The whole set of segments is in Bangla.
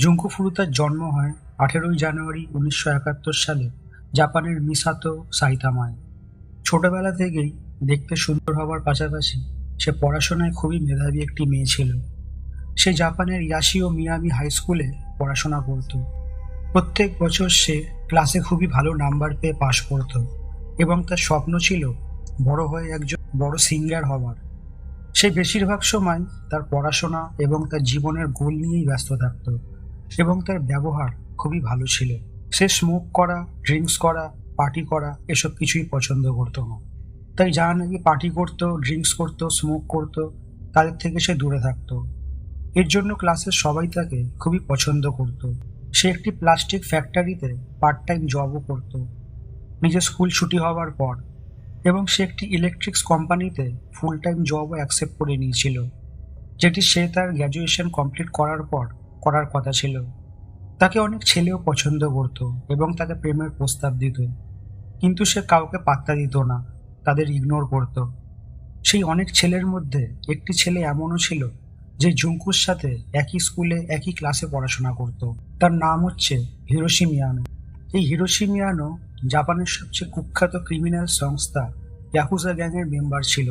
জুঙ্কো ফুরুতার জন্ম হয় 18ই জানুয়ারি 1971 সালে জাপানের মিসাতো সাইতামায়। ছোটবেলা থেকেই দেখতে সুন্দর হবার পাশাপাশি সে পড়াশোনায় খুবই মেধাবী একটি মেয়ে ছিল। সে জাপানের ইয়াশিও মিয়ামি হাই স্কুলে পড়াশোনা করত। প্রত্যেক বছর সে ক্লাসে খুবই ভালো নাম্বার পেয়ে পাশ করত এবং তার স্বপ্ন ছিল বড় হয়ে একজন বড় সিঙ্গার হবার। সে বেশিরভাগ সময় তার পড়াশোনা এবং তার জীবনের গোল নিয়েই ব্যস্ত থাকত এবং তার ব্যবহার খুবই ভালো ছিল। সে স্মোক করা, ড্রিঙ্কস করা, পার্টি করা এসব কিছুই পছন্দ করতো না। তাই যারা নাকি পার্টি করতো, ড্রিঙ্কস করতো, স্মোক করতো, তাদের থেকে সে দূরে থাকতো। এর জন্য ক্লাসের সবাই তাকে খুবই পছন্দ করত। সে একটি প্লাস্টিক ফ্যাক্টরিতে পার্ট টাইম জবও করত নিজের স্কুল ছুটি হওয়ার পর, এবং সে একটি ইলেকট্রিক্স কোম্পানিতে ফুল টাইম জবও অ্যাকসেপ্ট করে নিয়েছিল, যেটি সে তার গ্র্যাজুয়েশন কমপ্লিট করার পর করার কথা ছিল। তাকে অনেক ছেলেও পছন্দ করত এবং তাকে প্রেমের প্রস্তাব দিত, কিন্তু সে কাউকে পাত্তা দিত না, তাদের ইগনোর করত। সেই অনেক ছেলের মধ্যে একটি ছেলে এমনও ছিল যে জুঙ্কুর সাথে একই স্কুলে একই ক্লাসে পড়াশোনা করত। তার নাম হচ্ছে হিরোশি মিয়ানো। এই হিরোশি মিয়ানো জাপানের সবচেয়ে কুখ্যাত ক্রিমিনাল সংস্থা ইয়াকুজা গ্যাংয়ের মেম্বার ছিল।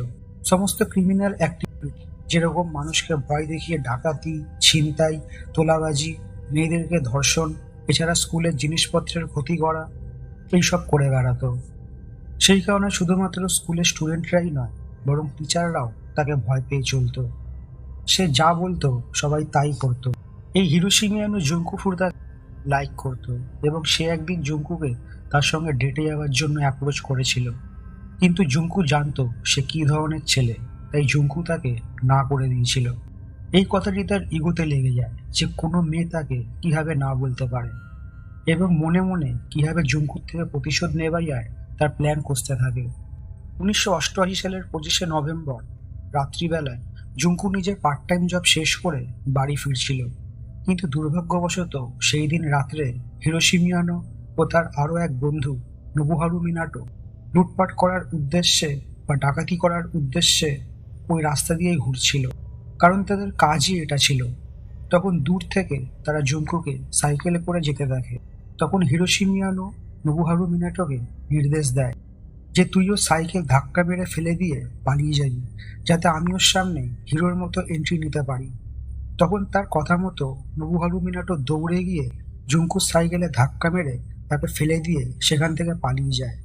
সমস্ত ক্রিমিনাল অ্যাক্টিভিটি, যেরকম মানুষকে ভয় দেখিয়ে ডাকাতি, ছিনতাই, তোলাবাজি, মেয়েদেরকে ধর্ষণ, এছাড়া স্কুলের জিনিসপত্রের ক্ষতি করা, এইসব করে বেড়াতো। সেই কারণে শুধুমাত্র স্কুলের স্টুডেন্টরাই নয়, বরং টিচাররাও তাকে ভয় পেয়ে চলতো। সে যা বলতো সবাই তাই করতো। এই হিরোশি মিয়ানো জুঙ্কু ফুরুতাকে লাইক করতো এবং সে একদিন জুঙ্কুকে তার সঙ্গে ডেটে যাওয়ার জন্য অ্যাপ্রোচ করেছিল, কিন্তু জুঙ্কু জানতো সে কী ধরনের ছেলে, তাই জুঙ্কু তাকে না করে দিয়েছিল। এই কথাটি তার ইগোতে লেগে যায় যে কোনো মেয়ে তাকে কিভাবে না বলতে পারে, এবং মনে মনে কিভাবে জুঙ্কুর থেকে প্রতিশোধ নেওয়া যায় তার প্ল্যান করতে থাকে। 1988 সালের 25শে নভেম্বর রাত্রিবেলায় জুঙ্কু নিজের পার্ট টাইম জব শেষ করে বাড়ি ফিরছিল, কিন্তু দুর্ভাগ্যবশত সেই দিন রাত্রে হিরোশি মিয়ানো ও তার আরও এক বন্ধু নোবুহারু মিনাটো লুটপাট করার উদ্দেশ্যে বা ডাকাতি করার উদ্দেশ্যে ওই রাস্তা দিয়েই ঘুরছিল, কারণ তাদের কাজই এটা ছিল। তখন দূর থেকে তারা জুঙ্কুকে সাইকেলে করে যেতে দেখে। তখন হিরোশি মিয়ানো নোবুহারু মিনাটোকে নির্দেশ দেয় যে তুইও সাইকেল ধাক্কা মেরে ফেলে দিয়ে পালিয়ে যাবি, যাতে আমি ওর সামনে হিরোর মতো এন্ট্রি নিতে পারি। তখন তার কথা মতো নোবুহারু মিনাটো দৌড়ে গিয়ে জুঙ্কুর সাইকেলে ধাক্কা মেরে তাকে ফেলে দিয়ে সেখান থেকে পালিয়ে যায়।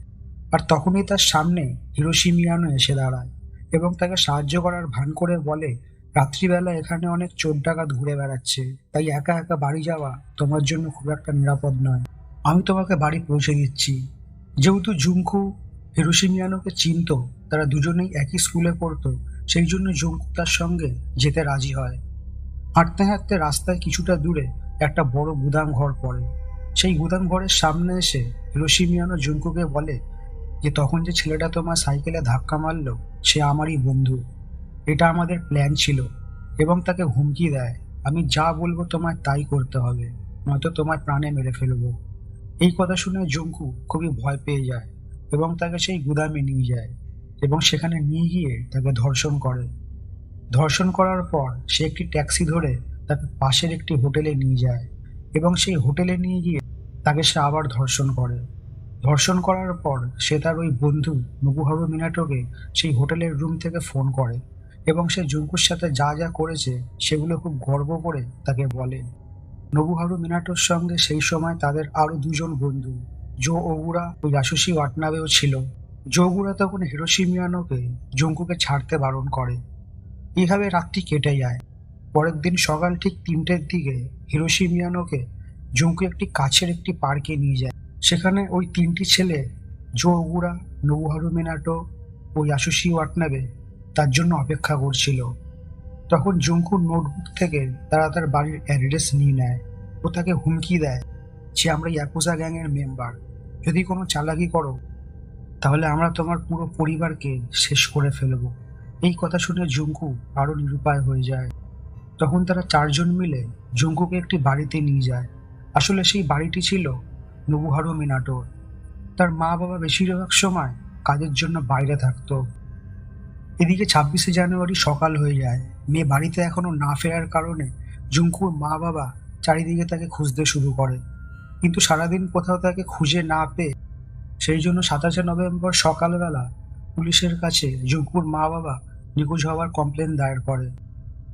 আর তখনই তার সামনে হিরোশি মিয়ানো এসে দাঁড়ায় এবং তাকে সাহায্য করার ভান করে বলে, রাত্রিবেলা এখানে অনেক চোর ডাকাত ঘুরে বেড়াচ্ছে, তাই একা একা বাড়ি যাওয়া তোমার জন্য খুব একটা নিরাপদ নয়। আমি তোমাকে বাড়ি পৌঁছে দিচ্ছি। যেহেতু জুঙ্কু হিরোশি মিয়ানোকে চিনতো, তারা দুজনেই একই স্কুলে পড়তো, সেই জন্য জুঙ্কু তার সঙ্গে যেতে রাজি হয়। হাঁটতে হাঁটতে রাস্তায় কিছুটা দূরে একটা বড় গুদাম ঘর পড়ে। সেই গুদাম ঘরের সামনে এসে হিরোশি মিয়ানো জুঙ্কুকে বলে যে তখন যে ছেলেটা তোমার সাইকেলে ধাক্কা মারলো সে আমারই বন্ধু, এটা আমাদের প্ল্যান ছিল, এবং তাকে হুমকি দেয়, আমি যা বলবো তোমায় তাই করতে হবে, নয়তো তোমার প্রাণে মেরে ফেলবো। এই কথা শুনে জুঙ্কু খুবই ভয় পেয়ে যায় এবং তাকে সেই গুদামে নিয়ে যায় এবং সেখানে নিয়ে গিয়ে তাকে ধর্ষণ করে। ধর্ষণ করার পর সে একটি ট্যাক্সি ধরে তাকে পাশের একটি হোটেলে নিয়ে যায় এবং সেই হোটেলে নিয়ে গিয়ে তাকে সে আবার ধর্ষণ করে। ধর্ষণ করার পর সে তার ওই বন্ধু নোবুহারু মিনাটোকে সেই হোটেলের রুম থেকে ফোন করে এবং সে জুঙ্কুর সাথে যা যা করেছে সেগুলো খুব গর্ব করে তাকে বলে। নোবুহারু মিনাটোর সঙ্গে সেই সময় তাদের আরো দুজন বন্ধু জো ওগুরা ও ইয়াসুশি ওয়াটানাবেও ছিল। জো ওগুরা তখন হিরোশি মিয়ানোকে জুঙ্কুকে ছাড়তে বারণ করে। এইভাবে রাতটি কেটে যায়। পরের দিন সকাল ঠিক 3টের দিকে হিরোশি মিয়ানোকে জুঙ্কু একটি কাছের একটি পার্কে নিয়ে যায়। সেখানে ওই 3টি ছেলে জো ওগুরা, নোবুহারু মিনাটো ও ইয়াসুশি ওয়াটানাবে তার জন্য অপেক্ষা করছিল। তখন জুঙ্কুর নোটবুক থেকে তারা তার বাড়ির অ্যাড্রেস নিয়ে নেয় ও তাকে হুমকি দেয় যে আমরা ইয়াকুজা গ্যাংয়ের মেম্বার, যদি কোনো চালাকি করো তাহলে আমরা তোমার পুরো পরিবারকে শেষ করে ফেলবো। এই কথা শুনে জুঙ্কু আরো নিরুপায় হয়ে যায়। তখন তারা 4জন মিলে জুঙ্কুকে একটি বাড়িতে নিয়ে যায়। আসলে সেই বাড়িটি ছিল নোবুহারু মিনাটোর। তার মা বাবা বেশিরভাগ সময় কাজের জন্য বাইরে থাকতো। এদিকে 26শে জানুয়ারি সকাল হয়ে যায়। মেয়ে বাড়িতে এখনো না ফেরার কারণে জুঙ্কুর মা বাবা চারিদিকে তাকে খুঁজতে শুরু করে, কিন্তু সারাদিন কোথাও তাকে খুঁজে না পেয়ে সেই জন্য 27 নভেম্বর সকালবেলা পুলিশের কাছে জুঙ্কুর মা বাবা নিখোঁজ হওয়ার কমপ্লেন দায়ের করে।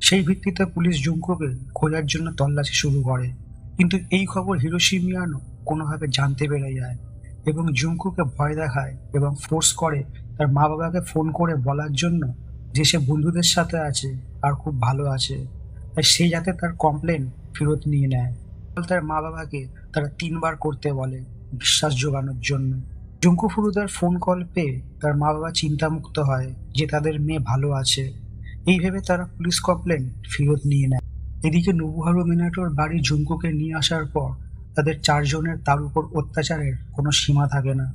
সেই ভিত্তিতে পুলিশ জুঙ্কুকে খোঁজার জন্য তল্লাশি শুরু করে, কিন্তু এই খবর হিরোশি মিয়ানো কোনোভাবে জানতে পেরে যায় এবং জুঙ্কুকে ভয় দেখায় এবং ফোর্স করে তার মা বাবাকে ফোন করে বলার জন্য যে সে বন্ধুদের সাথে আছে আর খুব ভালো আছে, তাই সে যাতে তার কমপ্লেন ফেরত নিয়ে নেয়। তার মা বাবাকে তারা 3বার করতে বলে বিশ্বাস জোগানোর জন্য। জুঙ্কু ফুরুদার ফোন কল পেয়ে তার মা বাবা চিন্তামুক্ত হয় যে তাদের মেয়ে ভালো আছে। এই ভেবে তারা পুলিশ কমপ্লেন ফেরত নিয়ে নেয়। এদিকে নোবুহারু মিনাটোর বাড়ি জুঙ্কুকে নিয়ে আসার পর তাদের 4জনের তার উপর অত্যাচারের কোনো সীমা থাকে না।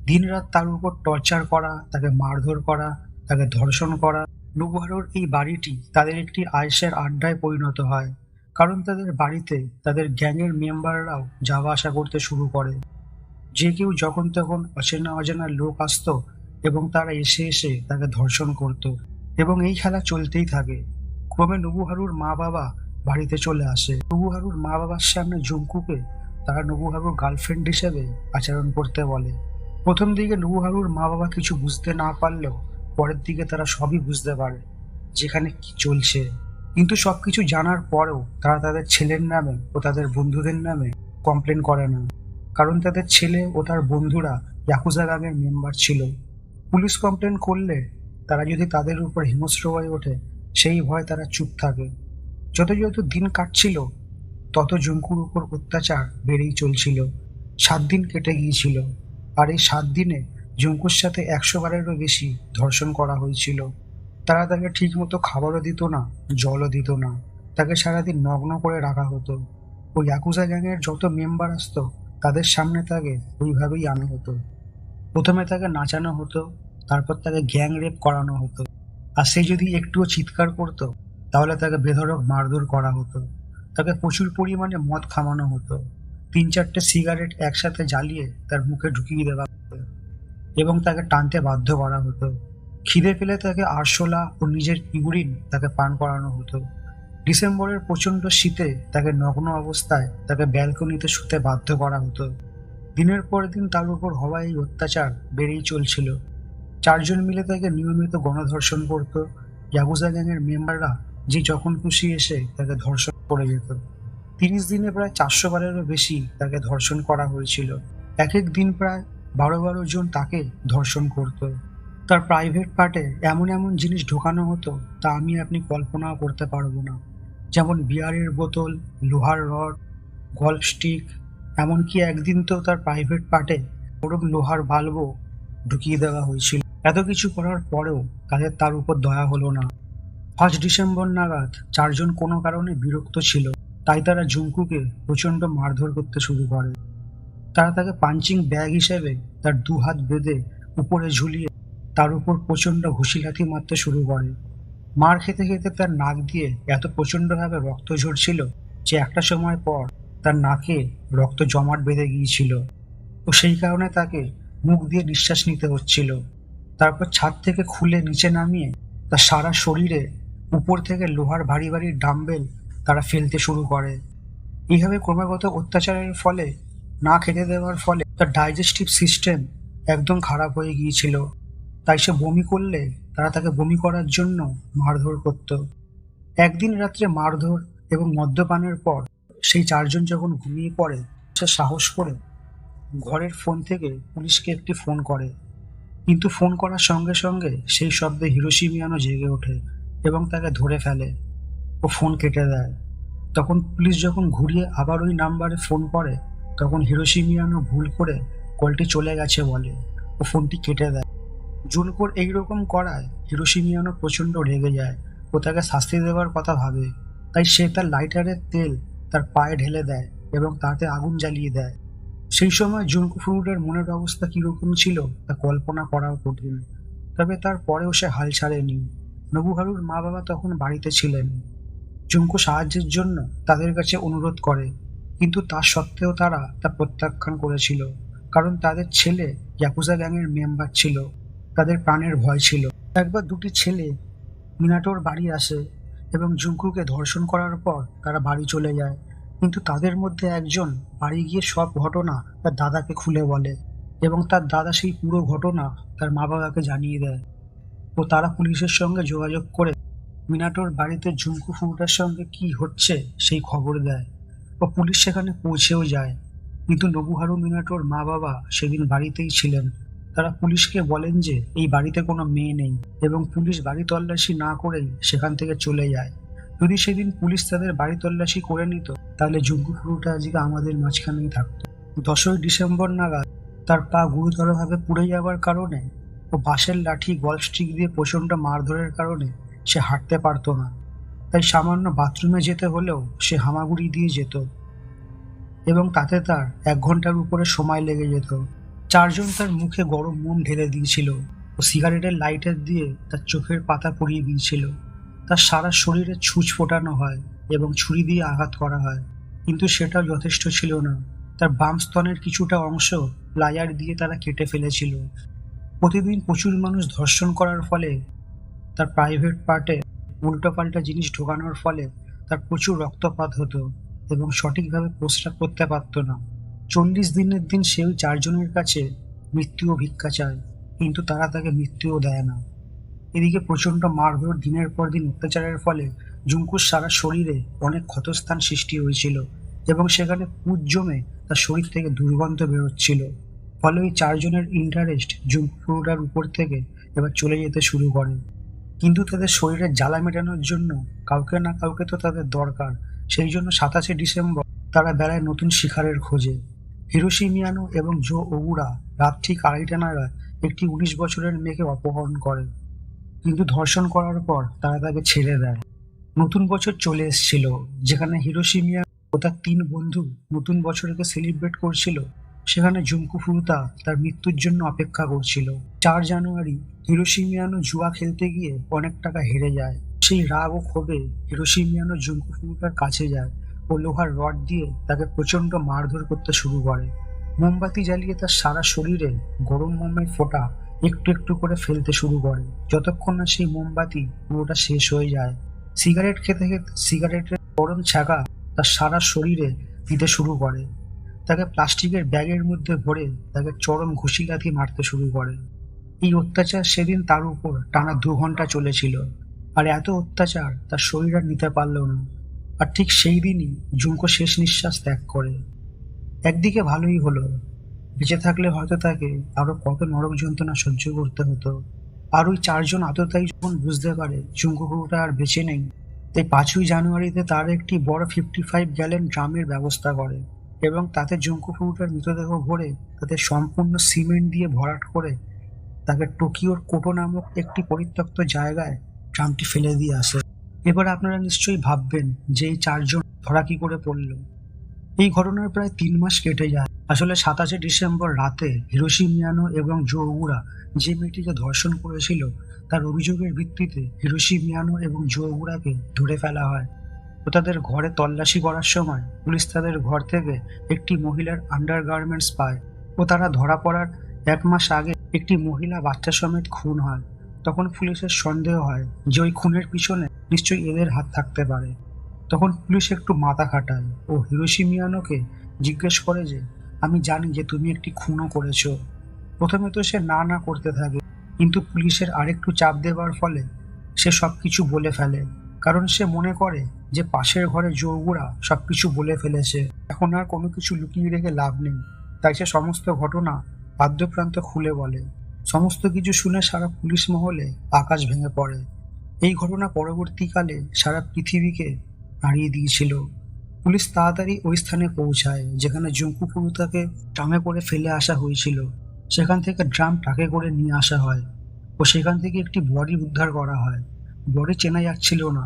দিনরাত তার উপর টর্চার করা, তাকে মারধর করা, তাকে ধর্ষণ করা। নোবুহারুর এই বাড়িটি তাদের একটি আয়েশের আড্ডায় পরিণত হয়, কারণ তাদের বাড়িতে তাদের গ্যাংয়ের মেম্বাররাও যাওয়া আসা করতে শুরু করে। যে কেউ যখন তখন অচেনা অজানা লোক আসতো এবং তারা এসে এসে তাকে ধর্ষণ করত এবং এই খেলা চলতেই থাকে। ক্রমে নোবুহারুর মা বাবা বাড়িতে চলে আসে। নোবুহারুর মা বাবার সামনে জুঙ্কুকে তারা নোবুহারুর গার্লফ্রেন্ড হিসেবে আচরণ করতে বলে। প্রথম দিকে নোবুহারুর মা বাবা কিছু বুঝতে না পারলেও পরের দিকে তারা সবই বুঝতে পারে যেখানে কি চলছে। কিন্তু সবকিছু জানার পরেও তারা তাদের ছেলের নামে ও তাদের বন্ধুদের নামে কমপ্লেন করে না, কারণ তাদের ছেলে ও তার বন্ধুরা ইয়াকুজা গ্যাংয়ের মেম্বার ছিল। পুলিশ কমপ্লেন করলে তারা যদি তাদের উপর হিংস্র হয়ে ওঠে সেই ভয় তারা চুপ থাকে। যত যত দিন কাটছিল তত জুঙ্কুর উপর অত্যাচার বেড়েই চলছিল। 7 দিন কেটে গিয়েছিল, আর এই 7 দিনে জুঙ্কুর সাথে 100বারেরও বেশি ধর্ষণ করা হয়েছিল। তারা তাকে ঠিক মতো খাবারও দিত না, জলও দিত না, তাকে সারাদিন নগ্ন করে রাখা হতো। ওই ইয়াকুজা গ্যাংয়ের যত মেম্বার আসতো তাদের সামনে তাকে ওইভাবেই আনা হতো। প্রথমে তাকে নাচানো হতো, তারপর তাকে গ্যাং রেপ করানো হতো, আর সে যদি একটুও চিৎকার করতো তাহলে তাকে বেধড়ক মারধর করা হতো। তাকে প্রচুর পরিমাণে মদ খাওয়ানো হতো, 3-4টে সিগারেট একসাথে জ্বালিয়ে তার মুখে ঢুকিয়ে দেওয়া হতো এবং তাকে টানতে বাধ্য করা হতো। খিদে পেলে তাকে আরশোলা ও নিজের ইউরিন তাকে পান করানো হতো। ডিসেম্বরের প্রচণ্ড শীতে তাকে নগ্ন অবস্থায় তাকে ব্যালকনিতে শুতে বাধ্য করা হতো। দিনের পর দিন তার উপর হওয়া এই অত্যাচার বেড়েই চলছিল। 4জন মিলে তাকে নিয়মিত গণধর্ষণ করত। ইয়াকুজা গ্যাংয়ের মেম্বাররা যে যখন খুশি এসে তাকে ধর্ষণ করে যেত। 30 দিনে প্রায় 400বারেরও বেশি তাকে ধর্ষণ করা হয়েছিল। এক এক দিন প্রায় 12 জন তাকে ধর্ষণ করত। তার প্রাইভেট পার্টে এমন এমন জিনিস ঢোকানো হতো তা আমি আপনি কল্পনাও করতে পারবো না, যেমন বিয়ারের বোতল, লোহার রড, গল্ফ স্টিক। এমনকি একদিন তো তার প্রাইভেট পার্টে ওরকম লোহার বাল্বও ঢুকিয়ে দেওয়া হয়েছিল। এত কিছু করার পরেও তাদের তার উপর দয়া হলো না। 1 ডিসেম্বর নাগাদ 4জন কোনো কারণে বিরক্ত ছিল, তাই তারা জুঙ্কুকে প্রচণ্ড মারধর করতে শুরু করে। তারা তাকে পাঞ্চিং ব্যাগ হিসেবে তার 2 হাত বেঁধে উপরে ঝুলিয়ে তার উপর প্রচণ্ড ঘুষি লাথি মারতে শুরু করে। মার খেতে খেতে তার নাক দিয়ে এত প্রচণ্ডভাবে রক্ত ঝরছিল যে একটা সময় পর তার নাকে রক্ত জমাট বেঁধে গিয়েছিল ও সেই কারণে তাকে মুখ দিয়ে নিঃশ্বাস নিতে হচ্ছিল। তারপর ছাদ থেকে খুলে নিচে নামিয়ে তার সারা শরীরে উপর থেকে লোহার ভারী ভারী ডাম্বেল তারা ফেলতে শুরু করে। এইভাবে ক্রমাগত অত্যাচারের ফলে, না খেতে দেওয়ার ফলে তার ডাইজেস্টিভ সিস্টেম একদম খারাপ হয়ে গিয়েছিল। তাই সে বমি করলে তারা তাকে বমি করার জন্য মারধর করত। একদিন রাত্রে মারধর এবং মদ্যপানের পর সেই 4জন যখন ঘুমিয়ে পড়ে, সে সাহস করে ঘরের ফোন থেকে পুলিশকে একটি ফোন করে, কিন্তু ফোন করার সঙ্গে সঙ্গে সেই শব্দে হিরোশি মিয়ানো জেগে ওঠে এবং তাকে ধরে ফেলে ও ফোন কেটে দেয়। তখন পুলিশ যখন ঘুরিয়ে আবার ওই নাম্বারে ফোন করে তখন হিরোশি মিয়ানো ভুল করে কলটি চলে গেছে বলে ও ফোনটি কেটে দেয়। জুনকোর এইরকম করায় হিরোশি মিয়ানো প্রচণ্ড রেগে যায় ও তাকে শাস্তি দেওয়ার কথা ভাবে। তাই সে তার লাইটারের তেল তার পায়ে ঢেলে দেয় এবং তাতে আগুন জ্বালিয়ে দেয়। সেই সময় জুনকো ফুরুডার মনের অবস্থা কিরকম ছিল তা কল্পনা করাও কঠিন, তবে তারপরেও সে হাল ছাড়েনি। নোবুহারুর মা বাবা তখন বাড়িতে ছিলেন। জুনকো সাহায্যের জন্য তাদের কাছে অনুরোধ করে, কিন্তু তা সত্ত্বেও তারা তা প্রত্যাখ্যান করেছিল, কারণ তাদের ছেলে ইয়াকুজা গ্যাংয়ের মেম্বার ছিল। তাদের প্রাণের ভয় ছিল। একবার 2টি ছেলে মিনাটোর বাড়ি আসে এবং জুঙ্কুকে ধর্ষণ করার পর তারা বাড়ি চলে যায়। কিন্তু তাদের মধ্যে একজন বাড়ি গিয়ে সব ঘটনা তার দাদাকে খুলে বলে এবং তার দাদা সেই পুরো ঘটনা তার মা বাবাকে জানিয়ে দেয়। ও তারা পুলিশের সঙ্গে যোগাযোগ করে মিনাটোর বাড়িতে ঝুমকু ফুরুটার সঙ্গে কি হচ্ছে সেই খবর দেয়। ও পুলিশ সেখানে পৌঁছেও যায়, কিন্তু নোবুহারু মিনাটোর মা বাবা সেদিন বাড়িতেই ছিলেন। তারা পুলিশকে বলেন যে এই বাড়িতে কোনো মেয়ে নেই এবং পুলিশ বাড়ি তল্লাশি না করেই সেখান থেকে চলে যায়। যদি সেদিন পুলিশ তাদের বাড়ি তল্লাশি করে নিত তাহলে ঝুমকু ফুরুটা আজকে আমাদের মাঝখানেই থাকতো। 10ই ডিসেম্বর নাগাদ তার পা গুরুতরভাবে পুড়ে যাওয়ার কারণে ও বাঁশের লাঠি গলফ স্টিক দিয়ে প্রচণ্ড মারধরের কারণে সে হাঁটতে পারতো না। তাই সামান্য বাথরুমে যেতে হলেও সে হামাগুড়ি দিয়ে যেত এবং তাতে তার 1 ঘন্টার উপরে সময় লেগে যেত। 4জন তার মুখে গরম মোম ঢেলে দিয়েছিল ও সিগারেটের লাইটার দিয়ে তার চোখের পাতা পুড়িয়ে দিয়েছিল। তার সারা শরীরে ছুঁচ ফোটানো হয় এবং ছুরি দিয়ে আঘাত করা হয়, কিন্তু সেটাও যথেষ্ট ছিল না। তার বাম স্তনের কিছুটা অংশ প্লায়ার দিয়ে তারা কেটে ফেলেছিল। প্রতিদিন প্রচুর মানুষ ধর্ষণ করার ফলে তার প্রাইভেট পার্টে উল্টোপাল্টা জিনিস ঢোকানোর ফলে তার প্রচুর রক্তপাত হতো এবং সঠিকভাবে প্রস্রাব করতে পারত না। 40 দিনের দিন সে ওই 4জনের কাছে মৃত্যুও ভিক্ষা চায়, কিন্তু তারা তাকে মৃত্যুও দেয় না। এদিকে প্রচণ্ড মারধর দিনের পর দিন অত্যাচারের ফলে জুঙ্কুর সারা শরীরে অনেক ক্ষতস্থান সৃষ্টি হয়েছিল এবং সেখানে পুঁজ জমে তার শরীর থেকে দুর্গন্ধ বেরোচ্ছিল। ফলে ওই 4জনের ইন্টারেস্ট জুঙ্কু ফুরুটার উপর থেকে এবার চলে যেতে শুরু করে। কিন্তু তাদের শরীরের জ্বালা মেটানোর জন্য কাউকে না কাউকে তো তাদের দরকার। সেই জন্য 27শে ডিসেম্বর তারা বেড়ায় নতুন শিকারের খোঁজে। হিরোশি মিয়ানো এবং জো ওগুরা রাত ঠিক 2:30 নাগাদ একটি 19 বছরের মেয়েকে অপহরণ করে, কিন্তু ধর্ষণ করার পর তারা তাকে ছেড়ে দেয়। নতুন বছর চলে এসেছিল, যেখানে হিরোশি মিয়ানো ও তার 3 বন্ধু নতুন বছরকে সেলিব্রেট করছিল, সেখানে জুঙ্কু ফুরুতা তার মৃত্যুর জন্য অপেক্ষা করছিল। 4 জানুয়ারি হিরোশি মিয়ানো জুয়া খেলতে গিয়ে অনেক টাকা হেরে যায়। সেই রাগ ও ক্ষোভে হিরোশি মিয়ানো জুঙ্কু ফুরুতার কাছে যায় ও লোহার রড দিয়ে তাকে প্রচন্ড মারধর করতে শুরু করে। মোমবাতি জ্বালিয়ে তার সারা শরীরে গরম মোমের ফোঁটা একটু একটু করে ফেলতে শুরু করে, যতক্ষণ না সেই মোমবাতি পুরোটা শেষ হয়ে যায়। সিগারেট খেতে খেতে সিগারেটের গরম ছ্যাঁকা তার সারা শরীরে দিতে শুরু করে। তাকে প্লাস্টিকের ব্যাগের মধ্যে ভরে তাকে চরম ঘুষিলাথি মারতে শুরু করে। এই অত্যাচার সেদিন তার উপর টানা 2 ঘন্টা চলেছিল, আর এত অত্যাচার তার শরীর আর নিতে পারল না। আর ঠিক সেই দিনই জুঙ্কো শেষ নিঃশ্বাস ত্যাগ করে। একদিকে ভালোই হলো, বেঁচে থাকলে হয়তো তাকে আরো কত নরক যন্ত্রণা সহ্য করতে হতো। আর ওই 4জন আততায়ী যখন বুঝতে পারে জুঙ্কো ফুরুটা আর বেঁচে নেই, তাই 5ই জানুয়ারিতে তার একটি বড় 55 গ্যালন ড্রামের ব্যবস্থা করে এবং তাতে জুঙ্কো ফুরুটার মৃতদেহ ভরে তাতে সম্পূর্ণ সিমেন্ট দিয়ে ভরাট করে তাকে টোকিওর কোটো নামক একটি পরিত্যক্ত জায়গায় ড্রামটি ফেলে দিয়ে আসে। এবার আপনারা নিশ্চয়ই ভাববেন যে এই 4জন ধরা কি করে পড়ল। এই ঘটনার প্রায় 3 মাস কেটে যায়। আসলে 27শে ডিসেম্বর রাতে হিরোশি মিয়ানো এবং জো ওগুরা যে মেয়েটিকে ধর্ষণ করেছিল তার অভিযোগের ভিত্তিতে হিরোশি মিয়ানো এবং জো ওগুরাকে ধরে ফেলা হয় ও তাদের ঘরে তল্লাশি করার সময় পুলিশ তাদের ঘর থেকে একটি মহিলার আন্ডারগার্মেন্টস পায় ও তারা ধরা পড়ার 1 মাস আগে একটি মহিলা বাচ্চা সমেত খুন হয়। তখন পুলিশের সন্দেহ হয় যে ওই খুনের পিছনে নিশ্চয়ই এদের হাত থাকতে পারে। তখন পুলিশ একটু মাথা খাটায় ও হিরোশি মিয়ানোকে জিজ্ঞেস করে যে আমি জানি যে তুমি একটি খুনও করেছো। প্রথমে তো সে না না করতে থাকে, কিন্তু পুলিশের আরেকটু চাপ দেওয়ার ফলে সে সবকিছু বলে ফেলে, কারণ সে মনে করে যে পাশের ঘরে জৌগুড়া সবকিছু বলে ফেলেছে, এখন আর কোনো কিছু লুকিয়ে রেখে লাভ নেই। তাই সে সমস্ত ঘটনা আদ্যপ্রান্ত খুলে বলে। সমস্ত কিছু শুনে সারা পুলিশ মহলে আকাশ ভেঙে পড়ে। এই ঘটনা পরবর্তীকালে সারা পৃথিবীকে নাড়িয়ে দিয়েছিল। পুলিশ তাড়াতাড়ি ওই স্থানে পৌঁছায় যেখানে জুঙ্কু ফুরুতাকে ড্রামে করে ফেলে আসা হয়েছিল। সেখান থেকে ড্রাম ট্রাকে করে নিয়ে আসা হয় ও সেখান থেকে একটি বডি উদ্ধার করা হয়। বডি চেনা যাচ্ছিল না,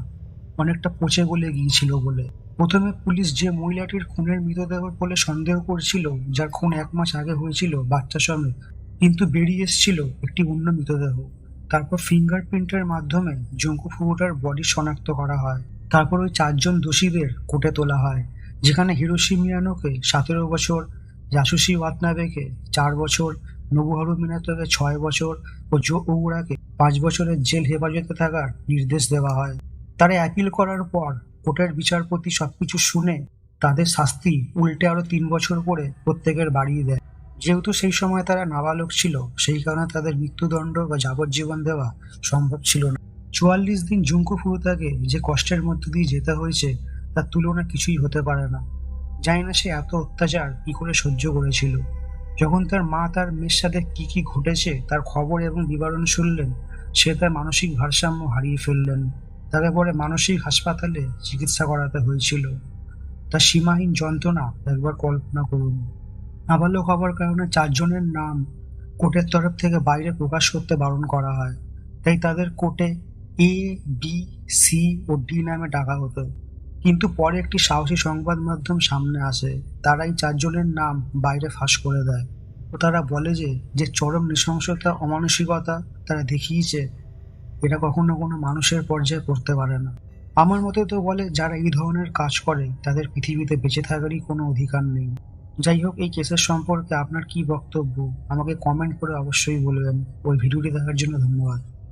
অনেকটা পচে গলে গিয়েছিল বলে। প্রথমে পুলিশ যে মহিলাটির খুনের মৃতদেহ বলে সন্দেহ করছিল, যার খুন 1 মাস আগে হয়েছিল বাচ্চা সমেত, কিন্তু বেরিয়ে এসেছিল একটি অন্য মৃতদেহ। তারপর ফিঙ্গারপ্রিন্টের মাধ্যমে জুঙ্কু ফুরুটার বডি শনাক্ত করা হয়। তারপর ওই 4জন দোষীদের কোর্টে তোলা হয়, যেখানে হিরোশি মিয়ানোকে 17 বছর, ইয়াসুশি ওয়াতনাবেকে 4 বছর, নোবুহারু মিনাতোকে 6 বছর ও জো ওগুরাকে 5 বছরের জেল হেফাজতে থাকার নির্দেশ দেওয়া হয়। তারা অ্যাপিল করার পর কোর্টের বিচারপতি সবকিছু শুনে তাদের শাস্তি উল্টে আরো 3 বছর করে প্রত্যেকের বাড়িয়ে দেয়। যেহেতু সেই সময় তারা নাবালক ছিল, সেই কারণে তাদের মৃত্যুদণ্ড বা যাবজ্জীবন দেওয়া সম্ভব ছিল না। 44 দিন জুঙ্কো ফুরুতাকে যে কষ্টের মধ্যে দিয়ে যেতে হয়েছে তার তুলনা কিছুই হতে পারে না। জানি না সে এত অত্যাচার কি করে সহ্য করেছিল। যখন তার মা তার মেয়ের সাথে কি কি ঘটেছে তার খবর এবং বিবরণ শুনলেন, সে তার মানসিক ভারসাম্য হারিয়ে ফেললেন। তাকে পরে মানসিক হাসপাতালে চিকিৎসা করাতে হয়েছিল। তার সীমাহীন যন্ত্রণা একবার কল্পনা করুন। নাবালক হওয়ার কারণে 4 জনের নাম কোর্টের তরফ থেকে বাইরে প্রকাশ করতে বারণ করা হয়। তাই তাদের কোর্টে এ, বি, সি ও ডি নামে ডাকা হতো। কিন্তু পরে একটি সাহসী সংবাদ মাধ্যম সামনে আসে। তারা এই 4 জনের নাম বাইরে ফাঁস করে দেয় ও তারা বলে যে চরম নৃশংসতা অমানসিকতা তারা দেখিয়েছে, এটা কখনো কোনো মানুষের পর্যায়ে করতে পারে না। আমার মতে তো বলে যারা এই ধরনের কাজ করে তাদের পৃথিবীতে বেঁচে থাকারই কোনো অধিকার নেই। যাই হোক, এই কেসের সম্পর্কে আপনার কি বক্তব্য আমাকে কমেন্ট করে অবশ্যই বলবেন। ওই ভিডিওটি দেখার জন্য ধন্যবাদ।